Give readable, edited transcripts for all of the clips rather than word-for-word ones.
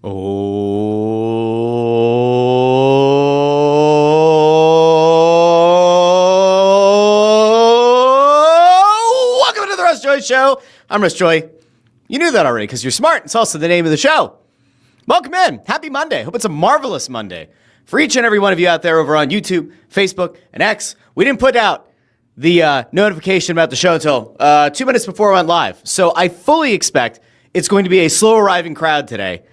Welcome to the Russ Joy Show. I'm Russ Joy. You knew that already because you're smart. It's also the name of the show. Welcome in. Happy Monday. Hope it's a marvelous Monday for each and every one of you out there over on YouTube, Facebook, and X. We didn't put out the notification about the show until 2 minutes before it went live. So I fully expect it's going to be a slow arriving crowd today.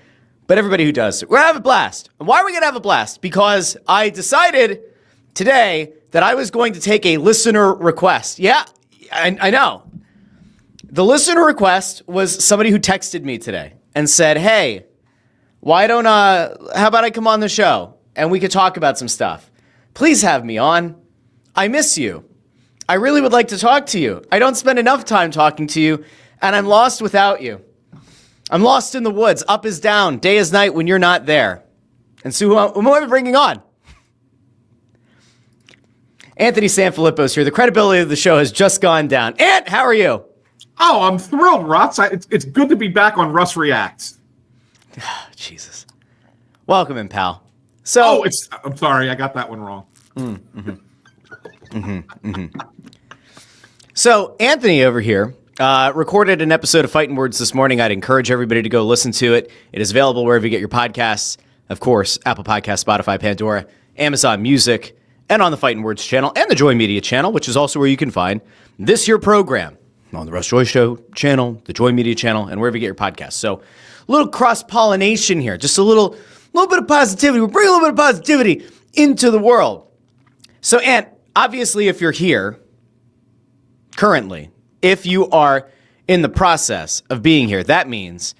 But everybody who does, we're going to have a blast. And why are we going to have a blast? Because I decided today that I was going to take a listener request. Yeah, I know. The listener request was somebody who texted me today and said, hey, how about I come on the show and we could talk about some stuff? Please have me on. I miss you. I really would like to talk to you. I don't spend enough time talking to you, and I'm lost without you. I'm lost in the woods. Up is down. Day is night when you're not there. And so who am I bringing on? Anthony SanFilippo is here. The credibility of the show has just gone down. Ant, how are you? Oh, I'm thrilled, Russ. It's good to be back on Russ Reacts. Jesus. Welcome in, pal. So, I'm sorry. I got that one wrong. So Anthony over here recorded an episode of Phightin Words this morning. I'd encourage everybody to go listen to it. It is available wherever you get your podcasts. Of course, Apple Podcasts, Spotify, Pandora, Amazon Music, and on the Phightin Words channel and the Joy Media channel, which is also where you can find this here program on the Russ Joy Show channel, the Joy Media channel, and wherever you get your podcasts. So a little cross-pollination here, just a little bit of positivity. We're bringing a little bit of positivity into the world. So, Ant, obviously, if you're here currently, if you are in the process of being here, that means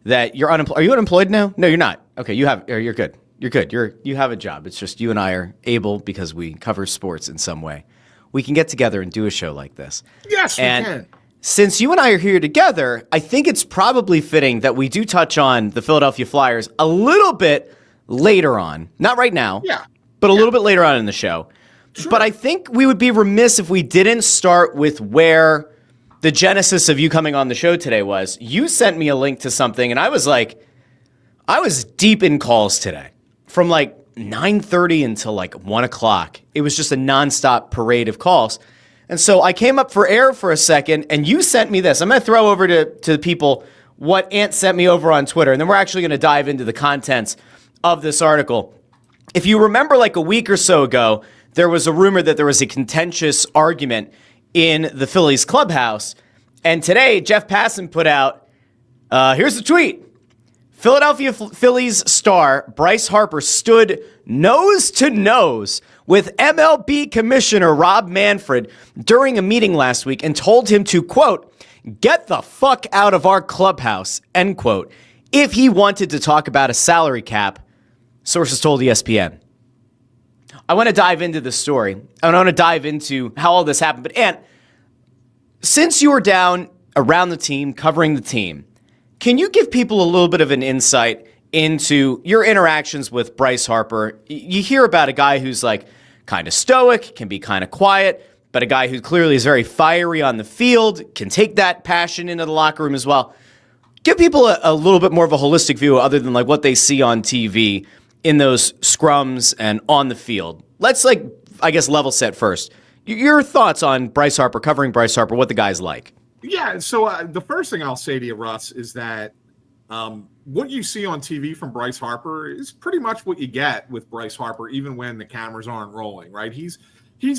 that you're unemployed. Are you unemployed now? No, you're not. Okay, you're good. You're good. You have a job. It's just you and I are able, because we cover sports in some way, we can get together and do a show like this. Yes, we can. Since you and I are here together, I think it's probably fitting that we do touch on the Philadelphia Flyers a little bit later on. Not right now, but a little bit later on in the show. Sure. But I think we would be remiss if we didn't start with where the genesis of you coming on the show today was. You sent me a link to something, and I was deep in calls today from like 9:30 until like 1 o'clock. It was just a nonstop parade of calls. And so I came up for air for a second, and you sent me this. I'm going to throw over to the people what Ant sent me over on Twitter, and then we're actually going to dive into the contents of this article. If you remember, like a week or so ago, there was a rumor that there was a contentious argument in the Phillies clubhouse. And today, Jeff Passan put out, here's the tweet. Philadelphia Phillies star Bryce Harper stood nose to nose with MLB Commissioner Rob Manfred during a meeting last week and told him to, quote, get the fuck out of our clubhouse, end quote, if he wanted to talk about a salary cap, sources told ESPN. I want to dive into this story. I want to dive into how all this happened. But, Ant, since you were down around the team, covering the team, can you give people a little bit of an insight into your interactions with Bryce Harper? You hear about a guy who's like kind of stoic, can be kind of quiet, but a guy who clearly is very fiery on the field, can take that passion into the locker room as well. Give people a little bit more of a holistic view other than like what they see on TV in those scrums and on the field. Let's level set first. Your thoughts on Bryce Harper, covering Bryce Harper, what the guy's like. Yeah, so the first thing I'll say to you, Russ, is that what you see on TV from Bryce Harper is pretty much what you get with Bryce Harper, even when the cameras aren't rolling, right? He's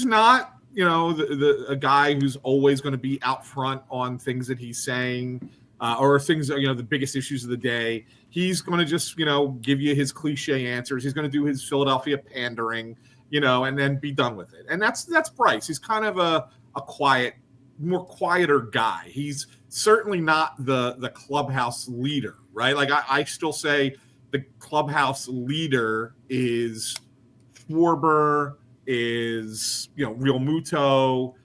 not, a guy who's always going to be out front on things that he's saying or things, the biggest issues of the day. He's going to just, give you his cliche answers. He's going to do his Philadelphia pandering, and then be done with it. And that's Bryce. He's kind of a quieter guy. He's certainly not the clubhouse leader, right? Like I still say the clubhouse leader is Schwarber, is Real Muto.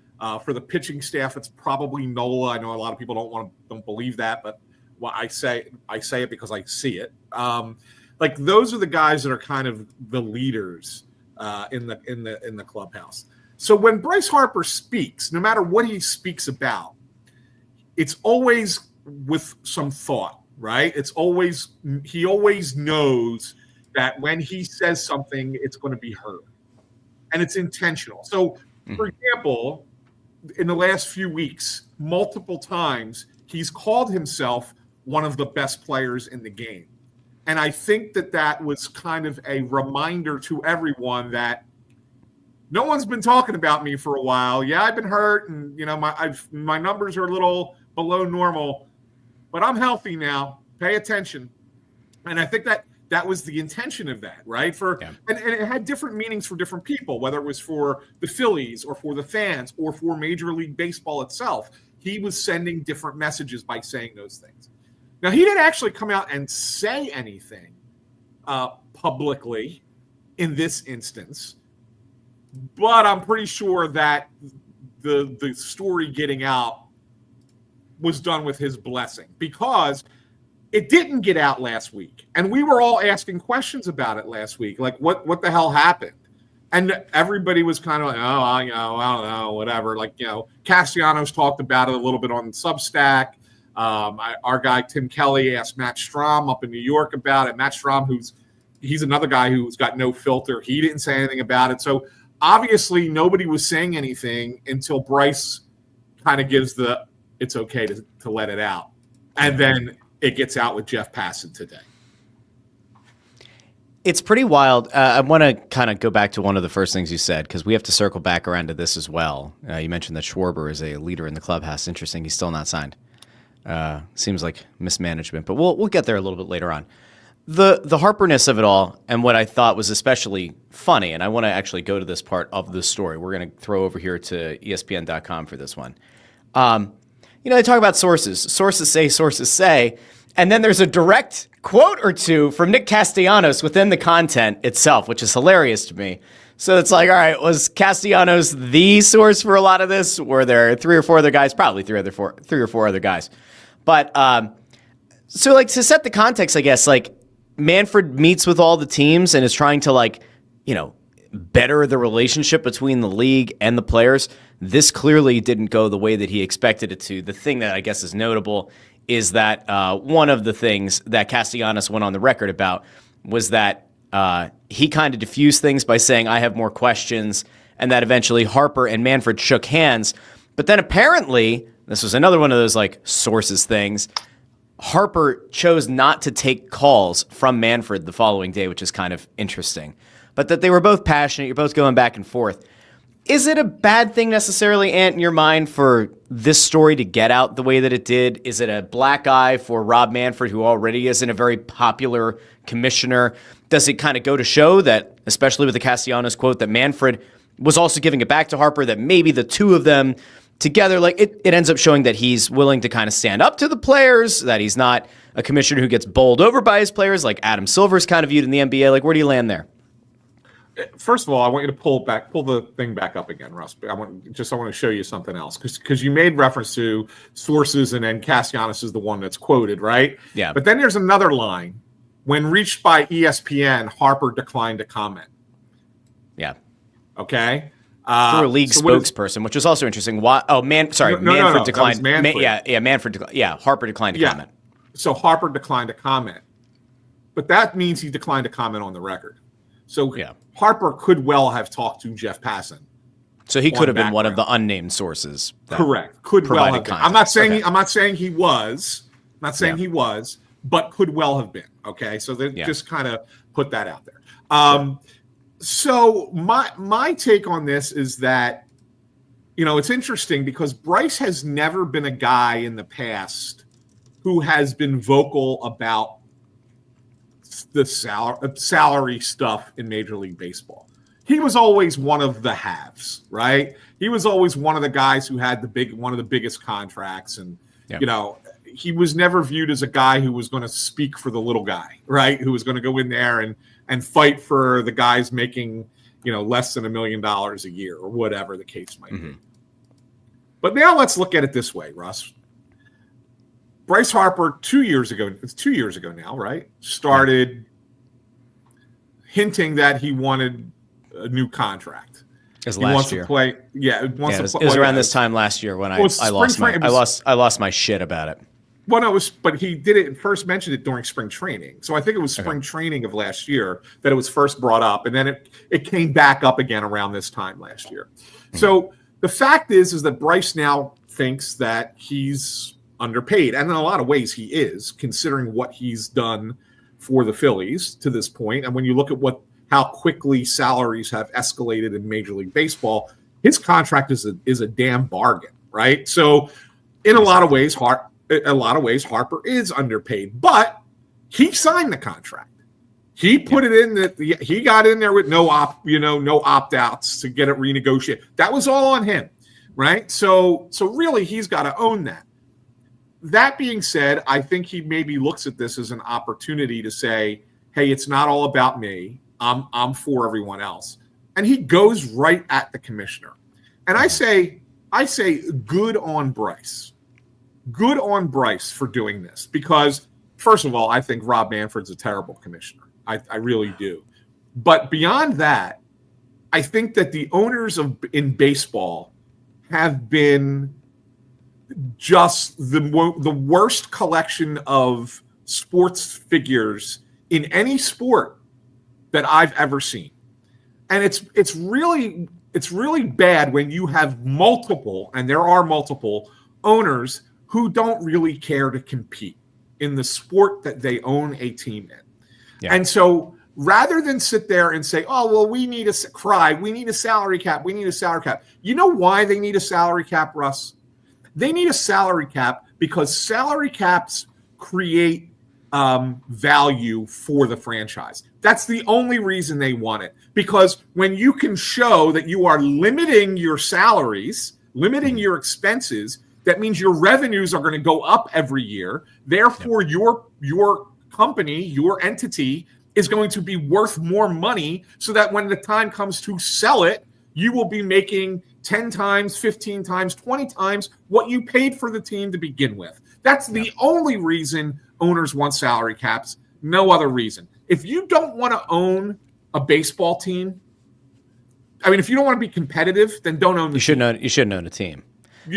For the pitching staff, it's probably Nola. I know a lot of people don't believe that, but I say it because I see it. Those are the guys that are kind of the leaders in the clubhouse. So when Bryce Harper speaks, no matter what he speaks about, it's always with some thought. right? He always knows that when he says something, it's going to be heard. And it's intentional. So, for example, in the last few weeks, multiple times, he's called himself one of the best players in the game. And I think that was kind of a reminder to everyone that no one's been talking about me for a while. Yeah, I've been hurt, and my numbers are a little below normal, but I'm healthy now. Pay attention. And I think that was the intention of that, right? And it had different meanings for different people, whether it was for the Phillies or for the fans or for Major League Baseball itself. He was sending different messages by saying those things. Now, he didn't actually come out and say anything publicly in this instance, but I'm pretty sure that the story getting out was done with his blessing, because it didn't get out last week. And we were all asking questions about it last week. Like, what the hell happened? And everybody was kind of like, I don't know, whatever. Like, Castellanos talked about it a little bit on Substack. Our guy, Tim Kelly, asked Matt Strom up in New York about it. Matt Strom, he's another guy who's got no filter. He didn't say anything about it. So obviously nobody was saying anything until Bryce kind of gives it's okay to let it out. And then it gets out with Jeff Passan today. It's pretty wild. I want to kind of go back to one of the first things you said, because we have to circle back around to this as well. You mentioned that Schwarber is a leader in the clubhouse. Interesting. He's still not signed. Seems like mismanagement, but we'll get there a little bit later on. The Harperness of it all, and what I thought was especially funny, and I want to actually go to this part of the story. We're going to throw over here to ESPN.com for this one. They talk about sources. Sources say, and then there's a direct quote or two from Nick Castellanos within the content itself, which is hilarious to me. So it's like, all right, was Castellanos the source for a lot of this? Were there three or four other guys? Probably three or four other guys. But so like to set the context, I guess, like Manfred meets with all the teams and is trying to better the relationship between the league and the players. This clearly didn't go the way that he expected it to. The thing that I guess is notable is that one of the things that Castellanos went on the record about was that he kind of diffused things by saying, I have more questions, and that eventually Harper and Manfred shook hands. But then apparently, this was another one of those sources things, Harper chose not to take calls from Manfred the following day, which is kind of interesting. But that they were both passionate, you're both going back and forth. Is it a bad thing necessarily, Ant, in your mind, for this story to get out the way that it did? Is it a black eye for Rob Manfred, who already isn't a very popular commissioner? Does it kind of go to show that, especially with the Castellanos quote, that Manfred was also giving it back to Harper, that maybe the two of them together, it ends up showing that he's willing to kind of stand up to the players, that he's not a commissioner who gets bowled over by his players like Adam Silver's kind of viewed in the NBA? Where do you land there? First of all, I want you to pull the thing back up again, Russ. I want to show you something else, because you made reference to sources, and then Castellanos is the one that's quoted, right? Yeah. But then there's another line. When reached by ESPN, Harper declined to comment. Yeah. Okay. Through a league spokesperson, which was also interesting. Why? Oh, Manfred declined. Manfred. Manfred declined. Yeah, Harper declined to comment. So Harper declined to comment, but that means he declined to comment on the record. So Harper could well have talked to Jeff Passan. So he could have been one of the unnamed sources. Correct. Could well have been. I'm not saying he was. I'm not saying he was, but could well have been. Okay. So they just kind of put that out there. So my take on this is that, it's interesting because Bryce has never been a guy in the past who has been vocal about the salary stuff in Major League Baseball. He was always one of the haves, right? He was always one of the guys who had one of the biggest contracts, and he was never viewed as a guy who was going to speak for the little guy, right? Who was going to go in there and fight for the guys making less than $1 million a year or whatever the case might be. But now let's look at it this way, Russ. Bryce Harper 2 years ago, it's 2 years ago now, right? Started hinting that he wanted a new contract. It was last year. It was around this time last year when I lost my shit about it. Well, no, but he did it and first mentioned it during spring training. So I think it was spring training of last year that it was first brought up, and then it came back up again around this time last year. Mm-hmm. So the fact is that Bryce now thinks that he's underpaid, and in a lot of ways he is, considering what he's done for the Phillies to this point. And when you look at how quickly salaries have escalated in Major League Baseball, his contract is a damn bargain, right? So in a lot of ways, Harper is underpaid, but he signed the contract. He put it in that he got in there with no opt-outs to get it renegotiated. That was all on him, right? So really he's got to own that. That being said, I think he maybe looks at this as an opportunity to say, hey, it's not all about me. I'm for everyone else. And he goes right at the commissioner. And I say good on Bryce. Good on Bryce for doing this because, first of all, I think Rob Manfred's a terrible commissioner. I really do. But beyond that, I think that the owners in baseball have been just the worst collection of sports figures in any sport that I've ever seen. And it's really bad when you have multiple, and there are multiple owners who don't really care to compete in the sport that they own a team in. Yeah. And so rather than sit there and say, oh, well, we need a salary cap. You know why they need a salary cap, Russ? They need a salary cap because salary caps create value for the franchise. That's the only reason they want it. Because when you can show that you are limiting your salaries, limiting your expenses, that means your revenues are going to go up every year. Therefore, your company, your entity is going to be worth more money so that when the time comes to sell it, you will be making 10 times, 15 times, 20 times what you paid for the team to begin with. That's the only reason owners want salary caps, no other reason. If you don't want to own a baseball team, if you don't want to be competitive, then don't own the team. You shouldn't own a team.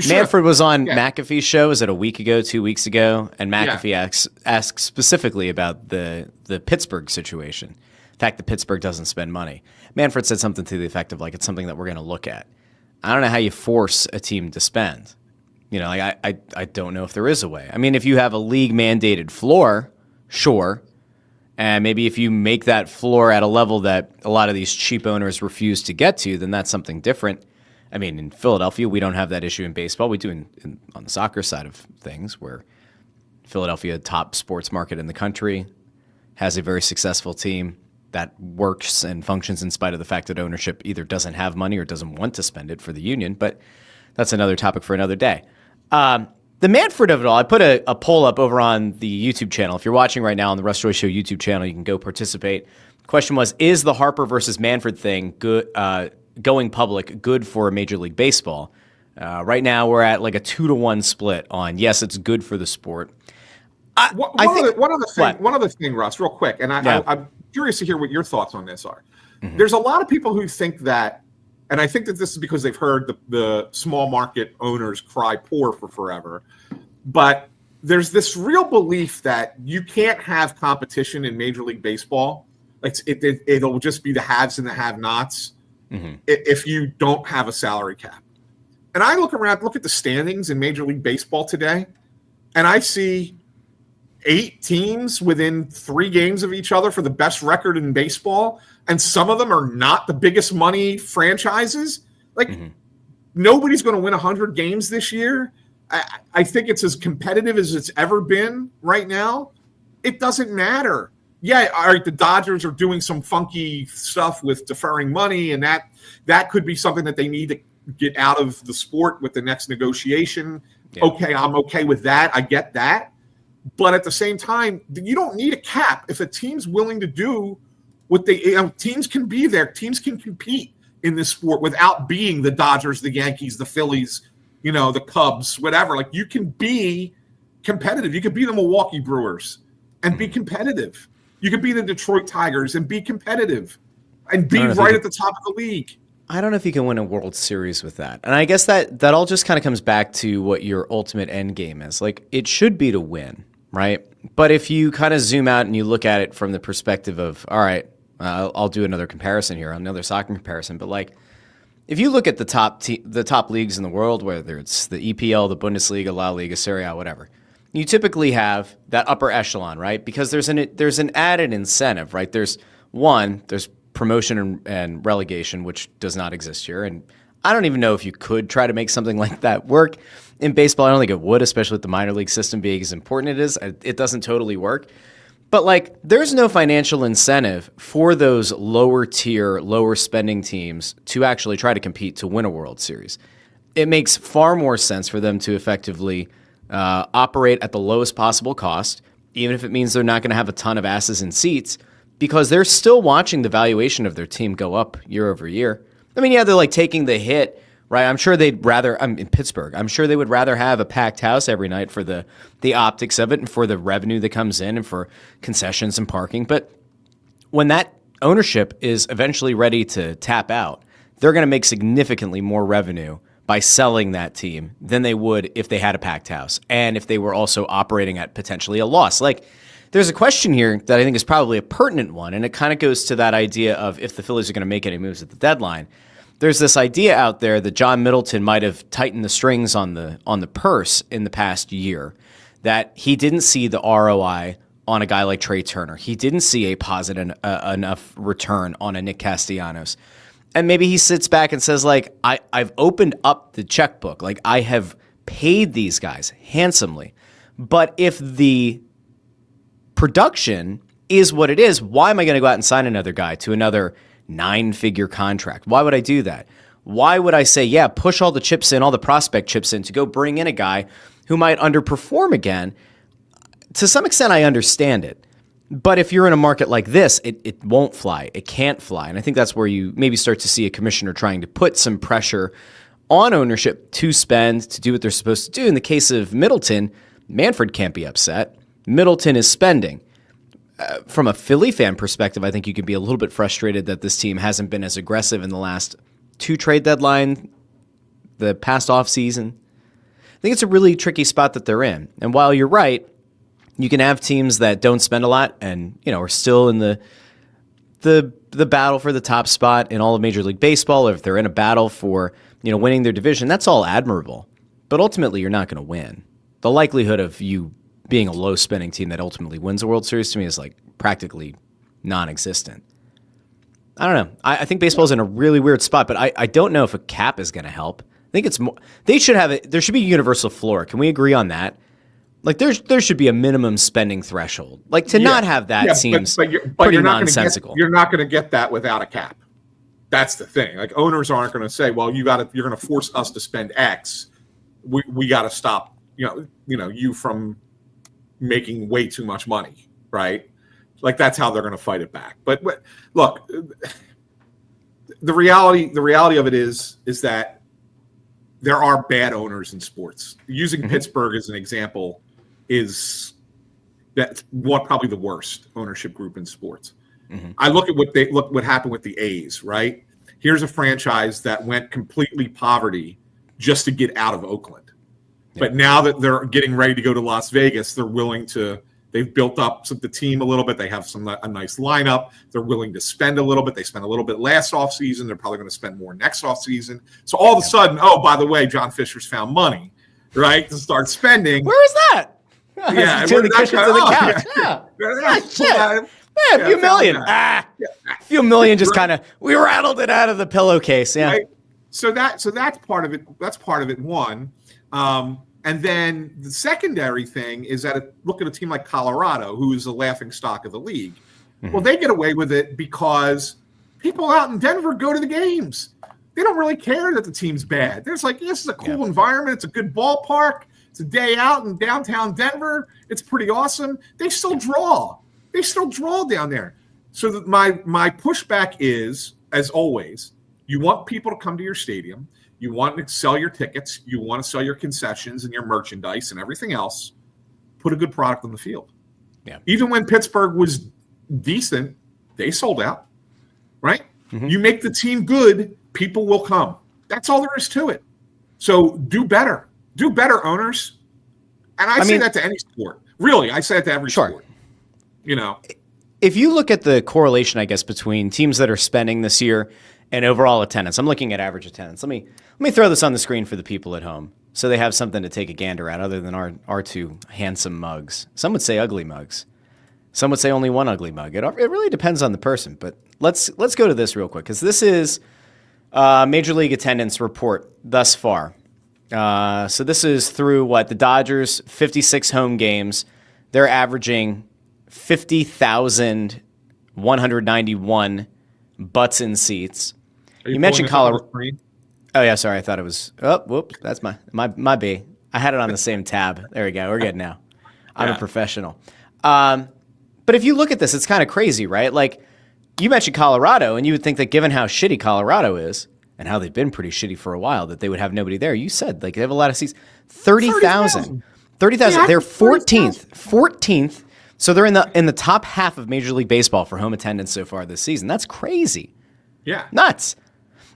Manfred was on McAfee's show, was it a week ago, 2 weeks ago? And McAfee asked specifically about the Pittsburgh situation. The fact that Pittsburgh doesn't spend money. Manfred said something to the effect of it's something that we're going to look at. I don't know how you force a team to spend. I don't know if there is a way. If you have a league mandated floor, sure. And maybe if you make that floor at a level that a lot of these cheap owners refuse to get to, then that's something different. In Philadelphia, we don't have that issue in baseball. We do on the soccer side of things, where Philadelphia, top sports market in the country, has a very successful team that works and functions in spite of the fact that ownership either doesn't have money or doesn't want to spend it for the union. But that's another topic for another day. The Manfred of it all, I put a poll up over on the YouTube channel. If you're watching right now on the Russ Joy Show YouTube channel, you can go participate. The question was, is the Harper versus Manfred thing good? Going public, good for Major League Baseball. Right now, we're at like a 2-to-1 split on yes, it's good for the sport. One other thing, Russ, real quick, and I'm curious to hear what your thoughts on this are. Mm-hmm. There's a lot of people who think that, and I think that this is because they've heard the small market owners cry poor for forever, but there's this real belief that you can't have competition in Major League Baseball. It'll just be the haves and the have-nots. Mm-hmm. If you don't have a salary cap. And I look at the standings in Major League Baseball today, and I see 8 teams within 3 games of each other for the best record in baseball, and some of them are not the biggest money franchises. Nobody's going to win 100 games this year. I think it's as competitive as it's ever been right now. It doesn't matter. Yeah, all right, the Dodgers are doing some funky stuff with deferring money, and that could be something that they need to get out of the sport with the next negotiation. Yeah. Okay, I'm okay with that. I get that. But at the same time, you don't need a cap. If a team's willing to do what teams can be there, teams can compete in this sport without being the Dodgers, the Yankees, the Phillies, the Cubs, whatever. You can be competitive. You could be the Milwaukee Brewers and be competitive. You could be the Detroit Tigers and be competitive and be right at the top of the league. I don't know if you can win a World Series with that. And I guess that all just kind of comes back to what your ultimate end game is. Like, it should be to win, right? But if you kind of zoom out and you look at it from the perspective of, all right, I'll do another comparison here, another soccer comparison. But like, if you look at the top leagues in the world, whether it's the EPL, the Bundesliga, La Liga, Serie A, whatever, you typically have that upper echelon, right? Because there's an added incentive, right? There's promotion and relegation, which does not exist here. And I don't even know if you could try to make something like that work in baseball. I don't think it would, especially with the minor league system being as important it is. It doesn't totally work. But like, there's no financial incentive for those lower tier, lower spending teams to actually try to compete to win a World Series. It makes far more sense for them to effectively operate at the lowest possible cost, even if it means they're not going to have a ton of asses in seats, because they're still watching the valuation of their team go up year over year. I mean, yeah, they're like taking the hit, right? I'm sure they'd rather, I'm in Pittsburgh, I'm sure they would rather have a packed house every night for the optics of it and for the revenue that comes in and for concessions and parking. But when that ownership is eventually ready to tap out, they're going to make significantly more revenue by selling that team than they would if they had a packed house and if they were also operating at potentially a loss. Like, there's a question here that I think is probably a pertinent one, and it kind of goes to that idea of if the Phillies are going to make any moves at the deadline. There's this idea out there that John Middleton might have tightened the strings on the purse in the past year, that he didn't see the ROI on a guy like Trey Turner. He didn't see a positive enough return on a Nick Castellanos. And maybe he sits back and says, like, I've opened up the checkbook. Like, I have paid these guys handsomely. But if the production is what it is, why am I going to go out and sign another guy to another 9-figure contract? Why would I do that? Why would I say, yeah, push all the chips in, all the prospect chips in to go bring in a guy who might underperform again? To some extent, I understand it. But if you're in a market like this, it won't fly. It can't fly. And I think that's where you maybe start to see a commissioner trying to put some pressure on ownership to spend, to do what they're supposed to do. In the case of Middleton, Manfred can't be upset. Middleton is spending. From a Philly fan perspective, I think you could be a little bit frustrated that this team hasn't been as aggressive in the last 2 trade deadline, the past offseason. I think it's a really tricky spot that they're in. And while you're right, you can have teams that don't spend a lot and, are still in the battle for the top spot in all of Major League Baseball, or if they're in a battle for, winning their division. That's all admirable. But ultimately, you're not going to win. The likelihood of you being a low spending team that ultimately wins a World Series to me is like practically non-existent. I don't know. I think baseball's in a really weird spot, but I don't know if a cap is going to help. I think it's more, they should have it. There should be a universal floor. Can we agree on that? Like there should be a minimum spending threshold. Like to not have that seems pretty nonsensical. You're not going to get that without a cap. That's the thing. Like owners aren't going to say, well, you're going to force us to spend X. We got to stop, you from making way too much money, right? Like that's how they're going to fight it back. But look, the reality of it is that there are bad owners in sports. Using Pittsburgh as an example that's probably the worst ownership group in sports. I look at what happened with the A's, right? Here's a franchise that went completely poverty just to get out of Oakland. But now that they're getting ready to go to Las Vegas, they've built up the team a little bit. They have a nice lineup. They're willing to spend a little bit. They spent a little bit last offseason. They're probably going to spend more next offseason. So all of a sudden, oh, by the way, John Fisher's found money, right, to start spending. Where is that? Yeah. To the cushions of the couch. Yeah. A few million. A few million just kind of, we rattled it out of the pillowcase. Yeah. Right? So that's part of it. That's part of it, one. And then the secondary thing is that look at a team like Colorado, who is the laughing stock of the league. Well, they get away with it because people out in Denver go to the games. They don't really care that the team's bad. There's like, this is a cool environment. It's a good ballpark. It's a day out in downtown Denver. It's pretty awesome. They still draw. They still draw down there. So my pushback is, as always, you want people to come to your stadium. You want to sell your tickets. You want to sell your concessions and your merchandise and everything else. Put a good product on the field. Yeah. Even when Pittsburgh was decent, they sold out, right? You make the team good, people will come. That's all there is to it. So do better. Do better, owners. And I say that to any sport. Really, I say it to every sport. You know. If you look at the correlation, I guess, between teams that are spending this year and overall attendance, I'm looking at average attendance. Let me throw this on the screen for the people at home so they have something to take a gander at other than our two handsome mugs. Some would say ugly mugs. Some would say only one ugly mug. It really depends on the person. But let's go to this real quick because this is Major League attendance report thus far. So this is through the Dodgers, 56 home games. They're averaging 50,191 butts in seats. You mentioned Colorado. Oh yeah, sorry. I thought it was. Oh, whoops. That's my B. I had it on the same tab. There we go. We're good now. I'm a professional. But if you look at this, it's kind of crazy, right? Like you mentioned Colorado, and you would think that given how shitty Colorado is and how they've been pretty shitty for a while, that they would have nobody there. You said they have a lot of seats. 30,000. 30,000. They're 14th. 14th. So they're in the top half of Major League Baseball for home attendance so far this season. That's crazy. Yeah. Nuts.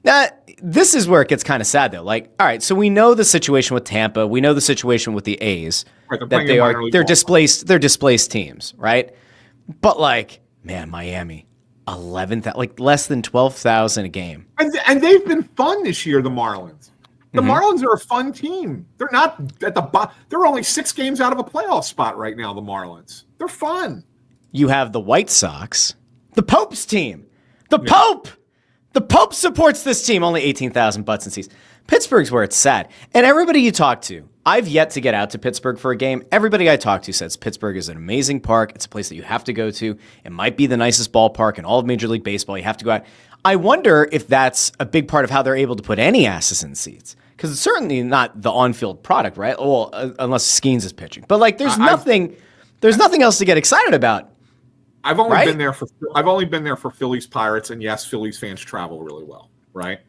Now, this is where it gets kind of sad, though. Like, all right, so we know the situation with Tampa. We know the situation with the A's. Right, that they're displaced teams, right? But man, Miami, 11,000, less than 12,000 a game. And they've been fun this year, the Marlins. The Marlins are a fun team. They're not at the bottom. They're only 6 games out of a playoff spot right now, the Marlins. They're fun. You have the White Sox, the Pope's team. The Pope! The Pope supports this team. Only 18,000 butts and seats. Pittsburgh's where it's sad. And everybody you talk to, I've yet to get out to Pittsburgh for a game. Everybody I talk to says Pittsburgh is an amazing park. It's a place that you have to go to. It might be the nicest ballpark in all of Major League Baseball. You have to go out. I wonder if that's a big part of how they're able to put any asses in seats. Because it's certainly not the on-field product, right? Well, unless Skeens is pitching. But there's nothing else to get excited about. I've only been there for Phillies Pirates, and yes, Phillies fans travel really well, right?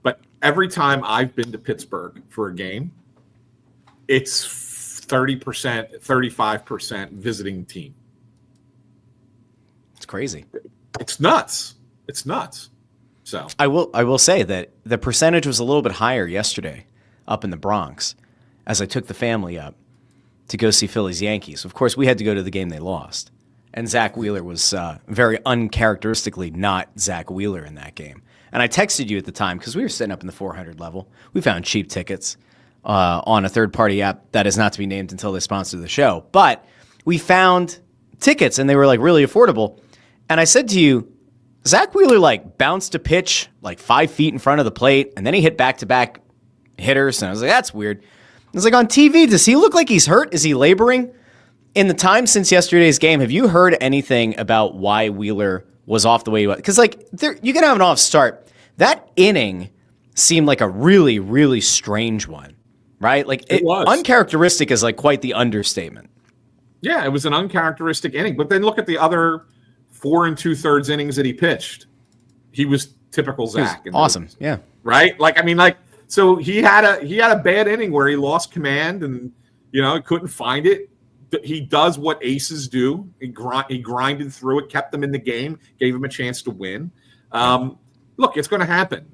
But every time I've been to Pittsburgh for a game, it's 30%, 35% visiting team. It's crazy. It's nuts. It's nuts. So I will say that the percentage was a little bit higher yesterday up in the Bronx as I took the family up to go see Phillies Yankees. Of course, we had to go to the game they lost. And Zach Wheeler was very uncharacteristically not Zach Wheeler in that game. And I texted you at the time because we were sitting up in the 400 level. We found cheap tickets on a third-party app that is not to be named until they sponsor the show. But we found tickets, and they were really affordable. And I said to you, Zach Wheeler bounced a pitch 5 feet in front of the plate, and then he hit back-to-back hitters. And I was like, that's weird. I was like, on TV, does he look like he's hurt? Is he laboring? In the time since yesterday's game, have you heard anything about why Wheeler was off the way he was? Because you can have an off start. That inning seemed like a really, really strange one, right? It was. Uncharacteristic is quite the understatement. Yeah, it was an uncharacteristic inning. But then look at the other 4 2/3 innings that he pitched. He was typical Zach. Awesome, yeah. Right? So he had a bad inning where he lost command and he couldn't find it. He does what aces do. He grinded through it, kept them in the game, gave him a chance to win. Look, it's going to happen.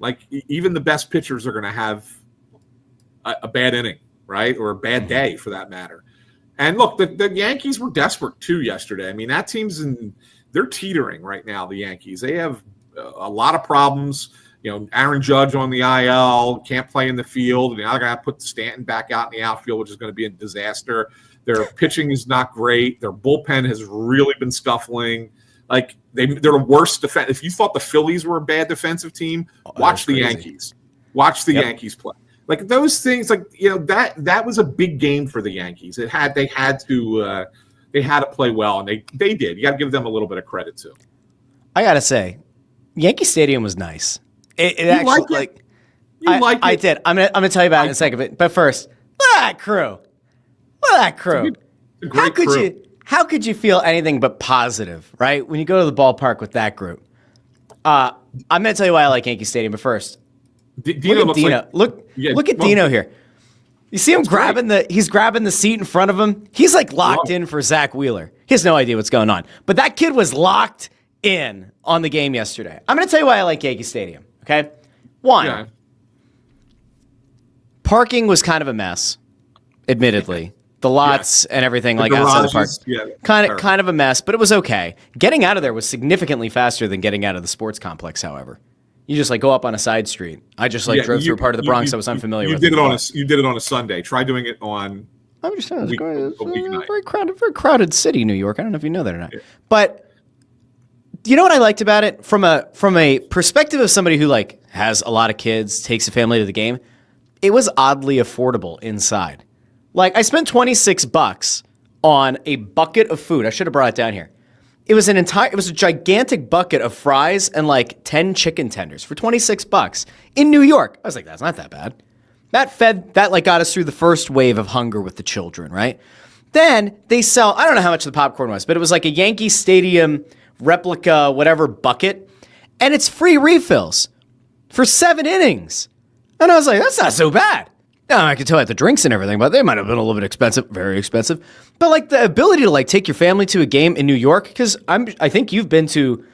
Even the best pitchers are going to have a bad inning, right? Or a bad day for that matter. And look, the Yankees were desperate too yesterday. I mean, that team's they're teetering right now, the Yankees. They have a lot of problems. Aaron Judge on the IL, can't play in the field. Now they're going to put Stanton back out in the outfield, which is going to be a disaster. Their pitching is not great. Their bullpen has really been scuffling. They're the worst defense. If you thought the Phillies were a bad defensive team, watch the Yankees. Watch the Yankees play. Those things, that was a big game for the Yankees. They had to play well, and they did. You got to give them a little bit of credit too. I gotta say, Yankee Stadium was nice. It actually I did. I'm gonna tell you about it in a second. But first, look at that crew. Look at that crew. How could you feel anything but positive, right? When you go to the ballpark with that group. I'm going to tell you why I like Yankee Stadium, but first, look at Dino. Look at Dino here. You see him grabbing the seat in front of him? He's locked in for Zach Wheeler. He has no idea what's going on. But that kid was locked in on the game yesterday. I'm going to tell you why I like Yankee Stadium, okay? One, Yeah. parking was kind of a mess, admittedly. The lots and everything The like outside the park, garages, kind of a mess, but it was okay. Getting out of there was significantly faster than getting out of the sports complex. However, you just like go up on a side street. I just drove through a part of the Bronx I was unfamiliar with. You did it on a Sunday. Try doing it on. I'm just saying, it's a very crowded city, New York. I don't know if you know that or not, but you know what I liked about it from a perspective of somebody who like has a lot of kids, takes a family to the game. It was oddly affordable inside. Like, I spent $26 on a bucket of food. I should have brought it down here. It was a gigantic bucket of fries and like 10 chicken tenders for $26 in New York. I was like, that's not that bad. That like got us through the first wave of hunger with the children, right? Then they sell, I don't know how much the popcorn was, but it was like a Yankee Stadium replica, whatever bucket. And it's free refills for 7 innings. And I was like, that's not so bad. Now, I could tell at the drinks and everything, but they might have been a little bit expensive, very expensive. But like the ability to like take your family to a game in New York, because I think you've been to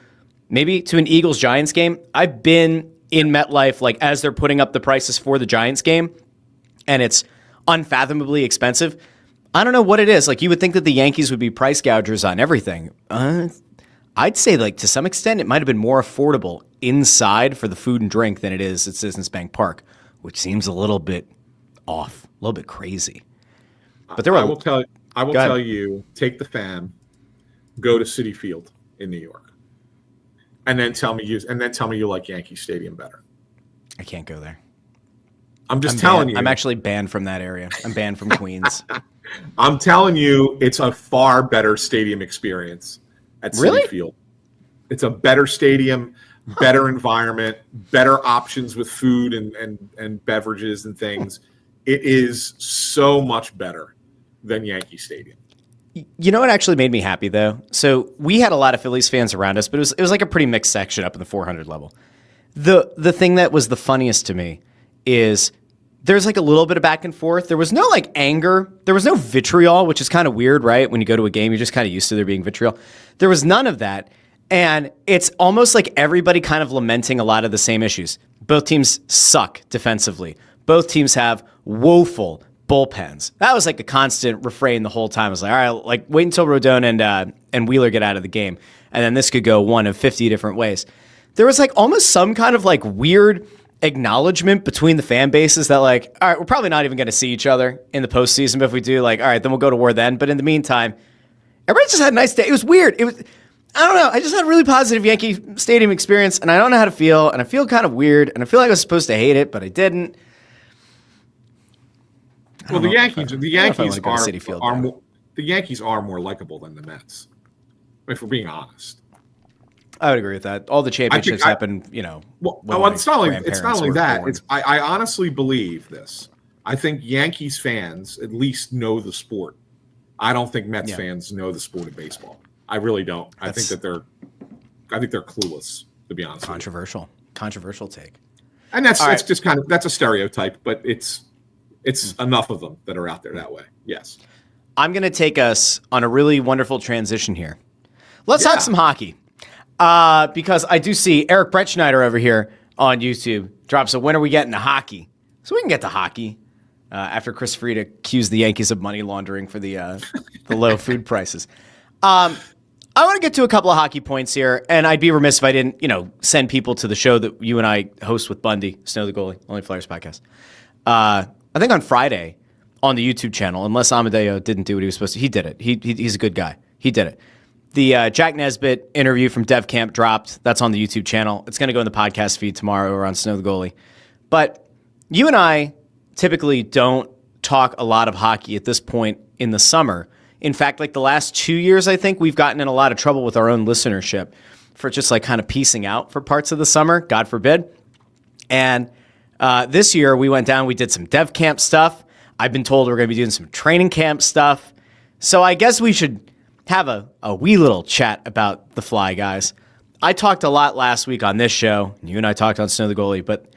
maybe to an Eagles-Giants game. I've been in MetLife like as they're putting up the prices for the Giants game, and it's unfathomably expensive. I don't know what it is. Like you would think that the Yankees would be price gougers on everything. I'd say like to some extent it might have been more affordable inside for the food and drink than it is at Citizens Bank Park, which seems a little bit off, a little bit crazy. But there were. I will tell you. Take the fam, go to Citi Field in New York, and then tell me you like Yankee Stadium better. I can't go there. I'm telling you. I'm actually banned from that area. I'm banned from Queens. I'm telling you, it's a far better stadium experience at Citi Field. It's a better stadium, better environment, better options with food and beverages and things. It is so much better than Yankee Stadium. You know what actually made me happy, though? So we had a lot of Phillies fans around us, but it was like a pretty mixed section up in the 400 level. The thing that was the funniest to me is there's like a little bit of back and forth. There was no like anger. There was no vitriol, which is kind of weird, right? When you go to a game, you're just kind of used to there being vitriol. There was none of that. And it's almost like everybody kind of lamenting a lot of the same issues. Both teams suck defensively. Both teams have woeful bullpens. That was like a constant refrain the whole time. I was like, all right, like wait until Rodon and Wheeler get out of the game, and then this could go one of 50 different ways. There was like almost some kind of like weird acknowledgement between the fan bases that like, all right, we're probably not even going to see each other in the postseason, but if we do, like, all right, then we'll go to war then. But in the meantime, everybody just had a nice day. It was weird. I don't know. I just had a really positive Yankee Stadium experience, and I don't know how to feel, and I feel kind of weird, and I feel like I was supposed to hate it, but I didn't. Well, the Yankees are more likable than the Mets, if we're being honest. I would agree with that. All the championships happen, Well, it's not only that. I honestly believe this. I think Yankees fans at least know the sport. I don't think Mets fans know the sport of baseball. I really don't. I think they're clueless, to be honest. Controversial take. And that's just kind of that's a stereotype, but it's enough of them that are out there that way. Yes. I'm going to take us on a really wonderful transition here. Let's talk some hockey. Because I do see Eric Brettschneider over here on YouTube drops a when are we getting to hockey? So we can get to hockey after Chris Fried accused the Yankees of money laundering for the low food prices. I want to get to a couple of hockey points here, and I'd be remiss if I didn't, send people to the show that you and I host with Bundy, Snow the Goalie, Only Flyers podcast. I think on Friday on the YouTube channel, unless Amadeo didn't do what he was supposed to. He did it. He's a good guy. He did it. The Jack Nesbitt interview from Dev Camp dropped. That's on the YouTube channel. It's going to go in the podcast feed tomorrow or on Snow the Goalie. But you and I typically don't talk a lot of hockey at this point in the summer. In fact, like the last 2 years, I think we've gotten in a lot of trouble with our own listenership for just like kind of piecing out for parts of the summer, God forbid. And this year we went down, we did some Dev Camp stuff. I've been told we're going to be doing some training camp stuff. So I guess we should have a wee little chat about the Fly guys. I talked a lot last week on this show. You and I talked on Snow the Goalie, but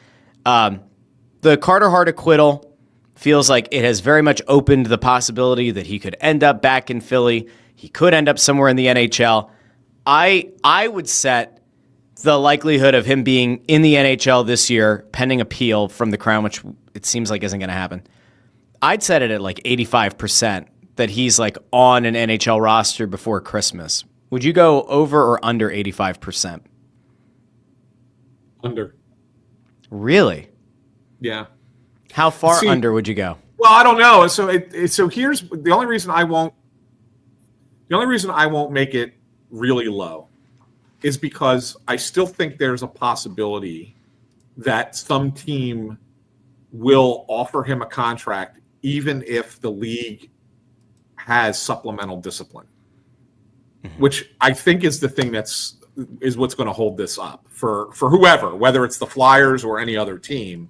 the Carter Hart acquittal feels like it has very much opened the possibility that he could end up back in Philly. He could end up somewhere in the NHL. I would set the likelihood of him being in the NHL this year, pending appeal from the Crown, which it seems like isn't going to happen, I'd set it at like 85% that he's like on an NHL roster before Christmas. Would you go over or under 85%? Under. Really? Yeah. How far under would you go? Well, I don't know. So here's the only reason I won't make it really low is because I still think there's a possibility that some team will offer him a contract even if the league has supplemental discipline, which I think is the thing is what's going to hold this up for whoever, whether it's the Flyers or any other team.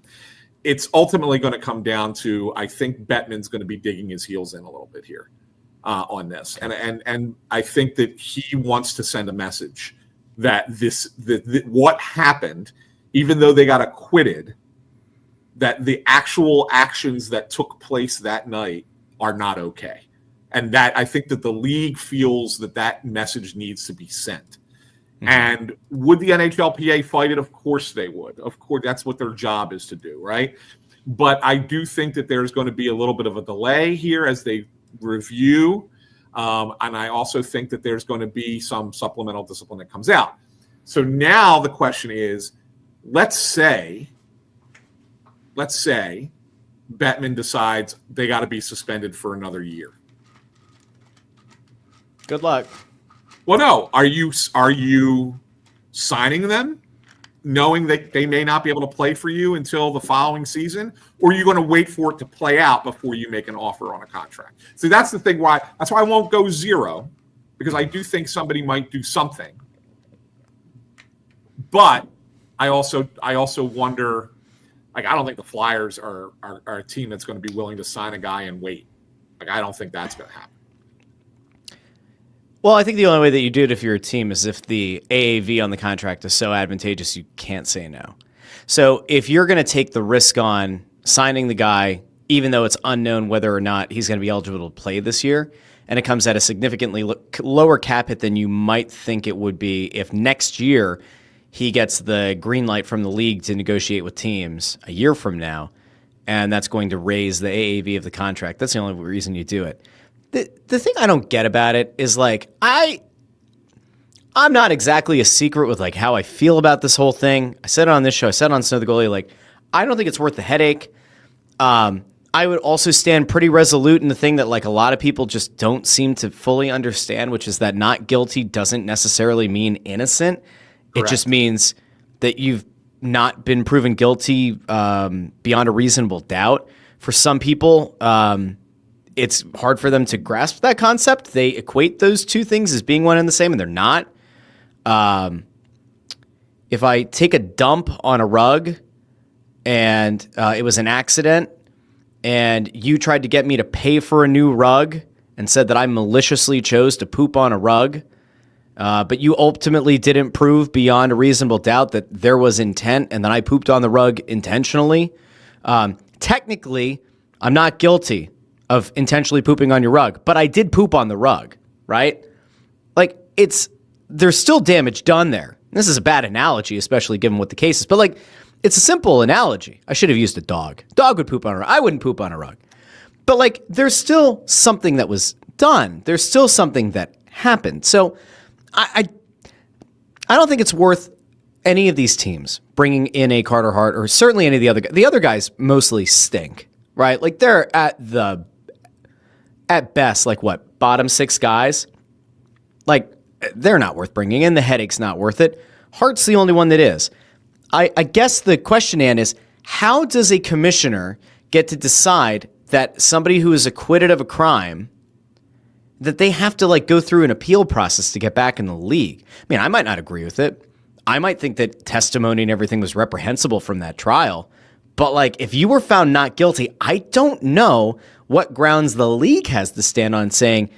It's ultimately going to come down to, I think Bettman's going to be digging his heels in a little bit here on this. And I think that he wants to send a message that what happened, even though they got acquitted, that the actual actions that took place that night are not okay. And that I think that the league feels that message needs to be sent. Mm-hmm. And would the NHLPA fight it? Of course they would. Of course, that's what their job is to do, right? But I do think that there's going to be a little bit of a delay here as they review. And I also think that there's going to be some supplemental discipline that comes out. So now the question is, let's say Bettman decides they got to be suspended for another year. Good luck. Well, no. Are you signing them knowing that they may not be able to play for you until the following season? Or are you going to wait for it to play out before you make an offer on a contract? See, that's the thing that's why I won't go zero, because I do think somebody might do something. But I also wonder, like, I don't think the Flyers are a team that's going to be willing to sign a guy and wait. Like, I don't think that's going to happen. Well, I think the only way that you do it if you're a team is if the AAV on the contract is so advantageous you can't say no. So if you're going to take the risk on signing the guy, even though it's unknown whether or not he's going to be eligible to play this year, and it comes at a significantly lower cap hit than you might think it would be if next year he gets the green light from the league to negotiate with teams a year from now, and that's going to raise the AAV of the contract. That's the only reason you do it. The thing I don't get about it is, like, I'm not exactly a secret with, like, how I feel about this whole thing. I said it on this show. I said it on Snow the Goalie. Like, I don't think it's worth the headache. I would also stand pretty resolute in the thing that, like, a lot of people just don't seem to fully understand, which is that not guilty doesn't necessarily mean innocent. Correct. It just means that you've not been proven guilty beyond a reasonable doubt. For some people, it's hard for them to grasp that concept. They equate those two things as being one and the same, and they're not. If I take a dump on a rug and it was an accident, and you tried to get me to pay for a new rug and said that I maliciously chose to poop on a rug, but you ultimately didn't prove beyond a reasonable doubt that there was intent and that I pooped on the rug intentionally, technically, I'm not guilty of intentionally pooping on your rug, but I did poop on the rug, right? Like, there's still damage done there. This is a bad analogy, especially given what the case is, but, like, it's a simple analogy. I should have used a dog. Dog would poop on a rug. I wouldn't poop on a rug. But, like, there's still something that was done. There's still something that happened. So I don't think it's worth any of these teams bringing in a Carter Hart, or certainly any of the other guys. The other guys mostly stink, right? Like, they're at best, like, what, bottom six guys? Like, they're not worth bringing in. The headache's not worth it. Hart's the only one that is. I guess the question, Ann, is how does a commissioner get to decide that somebody who is acquitted of a crime, that they have to, like, go through an appeal process to get back in the league? I mean, I might not agree with it. I might think that testimony and everything was reprehensible from that trial. But, like, if you were found not guilty, I don't know what grounds the league has to stand on saying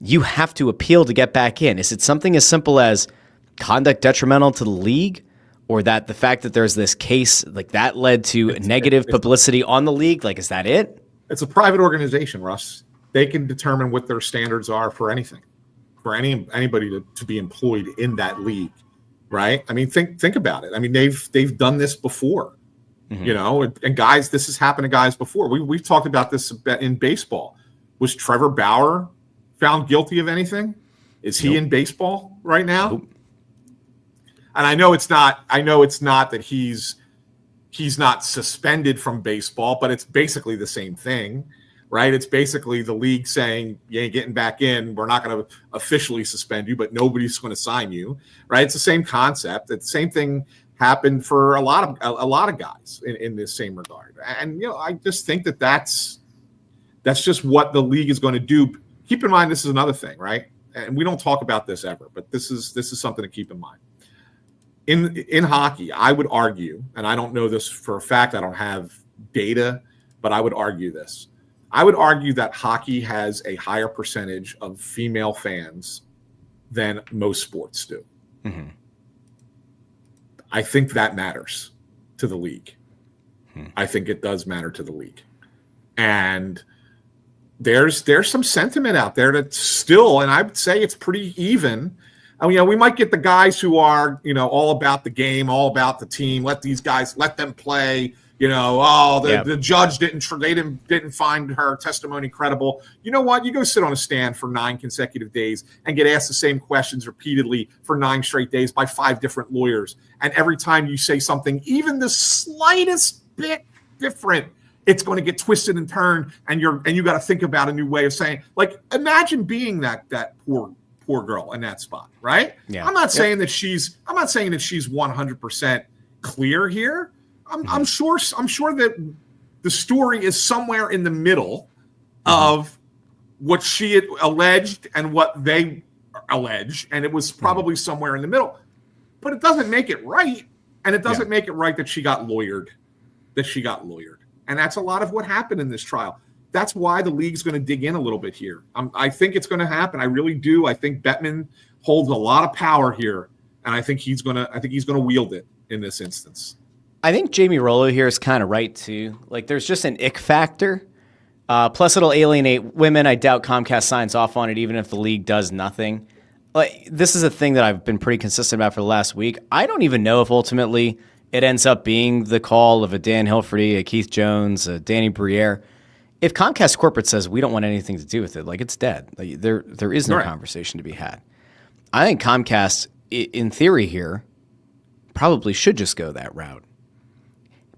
you have to appeal to get back in. Is it something as simple as conduct detrimental to the league, or that the fact that there's this case, like, that led to negative publicity on the league? Like, is that it? It's a private organization, Russ. They can determine what their standards are for anything, for anybody to be employed in that league. right? I mean, think about it. I mean, they've done this before, and guys, this has happened to guys before. We've talked about this in baseball. Was Trevor Bauer found guilty of anything? Is he in baseball right now? Nope. And I know it's not that he's not suspended from baseball, but it's basically the same thing, right? It's basically the league saying, you ain't getting back in. We're not going to officially suspend you, but nobody's going to sign you, right? It's the same concept. The same thing happened for a lot of guys in this same regard. And, I just think that's just what the league is going to do. Keep in mind, this is another thing, right? And we don't talk about this ever, but this is something to keep in mind. In hockey, I would argue, and I don't know this for a fact, I don't have data, but I would argue this. I would argue that hockey has a higher percentage of female fans than most sports do. Mm-hmm. I think that matters to the league. I think it does matter to the league. And there's some sentiment out there that still, and I would say it's pretty even. I mean, we might get the guys who are, all about the game, all about the team. Let them play. The judge didn't find her testimony credible. You know what? You go sit on a stand for 9 consecutive days and get asked the same questions repeatedly for 9 straight days by 5 different lawyers. And every time you say something, even the slightest bit different, it's going to get twisted and turned, and you got to think about a new way of saying. Like, imagine being that poor girl in that spot, right? Yeah. I'm not saying that she's 100% clear here. I'm sure that the story is somewhere in the middle of what she had alleged and what they allege, and it was probably somewhere in the middle. But it doesn't make it right, and it doesn't make it right that she got lawyered. And that's a lot of what happened in this trial. That's why the league's going to dig in a little bit here. I think it's going to happen. I really do. I think Bettman holds a lot of power here, and I think he's going to wield it in this instance. I think Jamie Rollo here is kind of right too. Like, there's just an ick factor. Plus, it'll alienate women. I doubt Comcast signs off on it, even if the league does nothing. Like, this is a thing that I've been pretty consistent about for the last week. I don't even know if ultimately it ends up being the call of a Dan Hilferty, a Keith Jones, a Danny Briere. If Comcast corporate says we don't want anything to do with it, like, it's dead. Like, there is no conversation to be had. I think Comcast, in theory here, probably should just go that route.